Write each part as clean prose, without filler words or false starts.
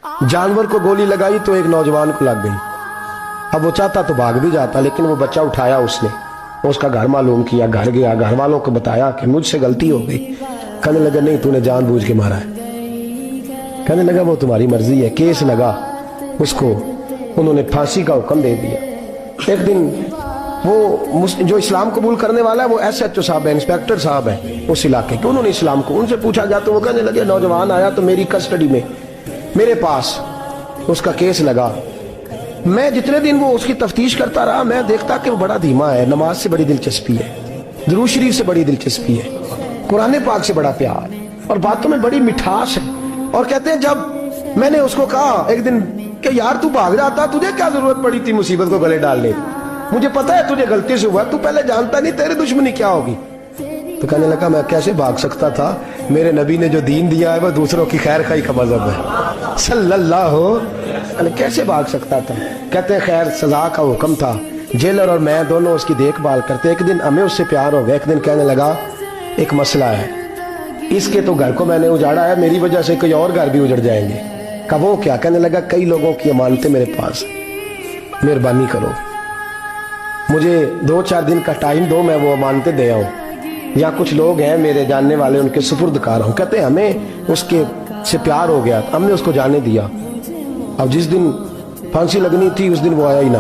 जानवर को गोली लगाई तो एक नौजवान को लग गई। अब वो चाहता तो भाग भी जाता, लेकिन वो बच्चा उठाया उसने, उसका घर मालूम किया, घर गया, घर वालों को बताया कि मुझसे गलती हो गई। कहने लगा नहीं, तूने जानबूझ के मारा है। कहने लगा वो तुम्हारी मर्जी है। केस लगा, उसको उन्होंने फांसी का हुक्म दे दिया। एक दिन वो जो इस्लाम कबूल करने वाला है वो SHO साहब है, इंस्पेक्टर साहब है उस इलाके के, उन्होंने इस्लाम को उनसे पूछा गया तो वो कहने लगे नौजवान आया तो मेरी कस्टडी में मेरे पास उसका केस लगा। मैं जितने दिन वो उसकी तफ्तीश करता रहा मैं देखता कि वो बड़ा धीमा है, नमाज से बड़ी दिलचस्पी है, दुरूद शरीफ से बड़ी दिलचस्पी है, कुरान पाक से बड़ा प्यार और बातों में बड़ी मिठास है। और कहते हैं जब मैंने उसको कहा एक दिन कि यार तू भाग जाता, तुझे क्या जरूरत पड़ी थी मुसीबत को गले डालने, मुझे पता है तुझे गलती से हुआ, तू पहले जानता नहीं तेरी दुश्मनी क्या होगी। तो कहने लगा मैं कैसे भाग सकता था, मेरे नबी ने जो दीन दिया है वो दूसरों की खैर खाई का मजहब है सल्लल्लाहु अलैहि, कैसे भाग सकता था। कहते हैं खैर सजा का हुक्म था, जेलर और मैं दोनों उसकी देखभाल करते। एक दिन हमें उससे प्यार हो गया। एक दिन कहने लगा एक मसला है, इसके तो घर को मैंने उजाड़ा है, मेरी वजह से कोई और घर भी उजड़ जाएंगे। कहा वो क्या। कहने लगा कई लोगों की अमानतें मेरे पास, मेहरबानी करो मुझे 2-4 दिन का टाइम दो, मैं वो अमानतें दे आऊं, या कुछ लोग हैं मेरे जानने वाले उनके सुपुर्दकार हूं। कहते हैं हमें उसके से प्यार हो गया, हमने उसको जाने दिया। अब जिस दिन फांसी लगनी थी उस दिन वो आया ही ना।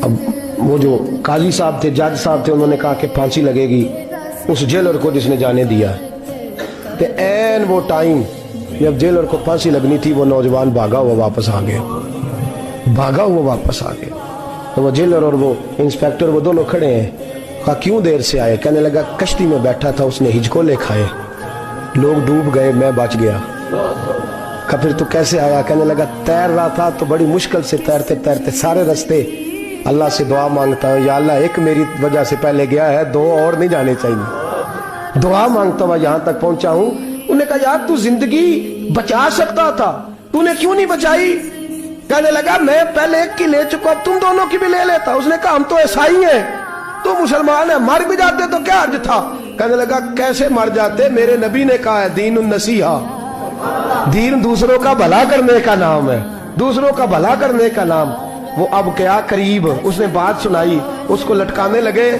अब वो जो काजी साहब थे, जज साहब थे, उन्होंने कहा कि फांसी लगेगी उस जेलर को जिसने जाने दिया। तो ऐन वो टाइम जब जेलर को फांसी लगनी थी वो नौजवान भागा हुआ वापस आ गया, भागा हुआ वापस आ गया। तो वो जेलर और वो इंस्पेक्टर वो दोनों खड़े हैं। कहा क्यों देर से आए। कहने लगा कश्ती में बैठा था, उसने हिजकोले खाए, लोग डूब गए, मैं बच गया। कहा फिर तू कैसे आया। कहने लगा तैर रहा था तो बड़ी मुश्किल से तैरते तैरते सारे रास्ते अल्लाह से दुआ मांगता हूँ, या अल्लाह एक मेरी वजह से पहले गया है, 2 और नहीं जाने चाहिए, दुआ मांगता हुआ यहाँ तक पहुंचा हूँ। उन्होंने कहा यार तू जिंदगी बचा सकता था, तूने क्यों नहीं बचाई। कहने लगा मैं पहले एक की ले चुका, तुम दोनों की भी ले लेता। उसने कहा हम तो ईसाई हैं, तो मुसलमान है, मर भी जाते तो क्या अर्ज था। कहने लगा कैसे मर जाते, मेरे नबी ने कहा है दीन नसीहा, दीन दूसरों का भला करने का नाम है, दूसरों का भला करने का नाम। वो अब क्या करीब उसने बात सुनाई, उसको लटकाने लगे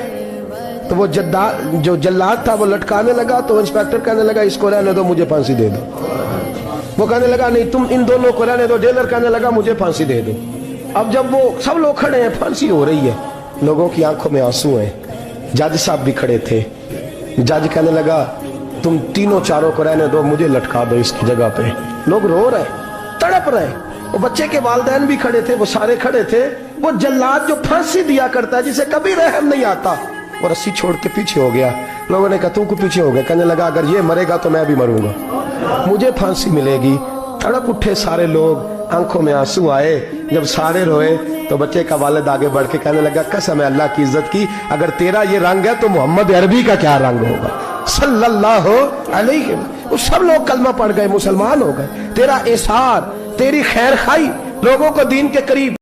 तो वो जो जल्लाद था वो लटकाने लगा। तो इंस्पेक्टर कहने लगा इसको रहने दो, मुझे फांसी दे दो। वो कहने लगा नहीं तुम इन दोनों को रहने दो। जेलर कहने लगा मुझे फांसी दे दो। अब जब वो सब लोग खड़े हैं, फांसी हो रही है, लोगों की आंखों में आंसू हैं, जज साहब भी खड़े थे। जज कहने लगा तुम तीनों चारों को रहने दो, मुझे लटका दो इसकी जगह पे। लोग रो रहे, तड़प रहे, वो बच्चे के वालिदैन भी खड़े थे, वो सारे खड़े थे। वो जल्लाद जो फांसी दिया करता है जिसे कभी रहम नहीं आता, वो रस्सी छोड़ के पीछे हो गया। लोगों ने कहा तू को पीछे हो गया। कहने लगा अगर ये मरेगा तो मैं भी मरूंगा, मुझे फांसी मिलेगी। तड़प उठे सारे लोग, आंखों में आंसू आए। जब सारे रोए तो बच्चे का वालिद आगे बढ़ के कहने लगा कसम है अल्लाह की इज्जत की, अगर तेरा ये रंग है तो मोहम्मद अरबी का क्या रंग होगा सल्लल्लाहु अलैहि। वो सब लोग कलमा पढ़ गए, मुसलमान हो गए। तेरा एसार, तेरी खैर खाई लोगों को दीन के करीब